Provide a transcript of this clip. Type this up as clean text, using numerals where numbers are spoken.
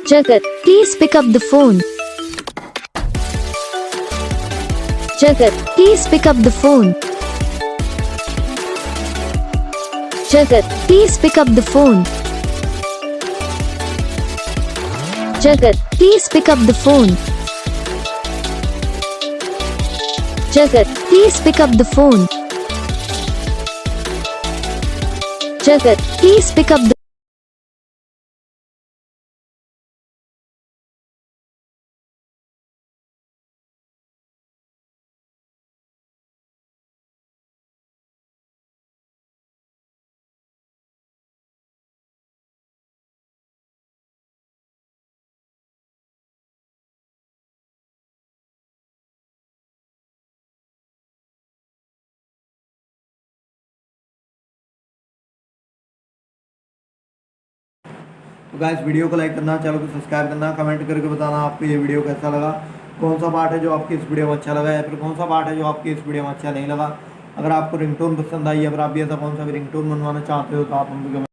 Jagat, please pick up the phone. Jagat, please pick up the phone. Jagat, please pick up the phone. Jagat, please pick up the phone. Jagat, please pick up the phone. Jagat, please pick up the तो guys video को like करना, channel को subscribe करना, comment करके बताना आपको ये video कैसा लगा, कौन सा पार्ट है जो आपकी इस वीडियो में अच्छा लगा या फिर कौन सा पार्ट है जो आपकी इस वीडियो में अच्छा नहीं लगा। अगर आपको रिंगटोन पसंद आई या फिर आप भी ऐसा कौन सा भी रिंगटोन बनवाना चाहते हो तो आप हमको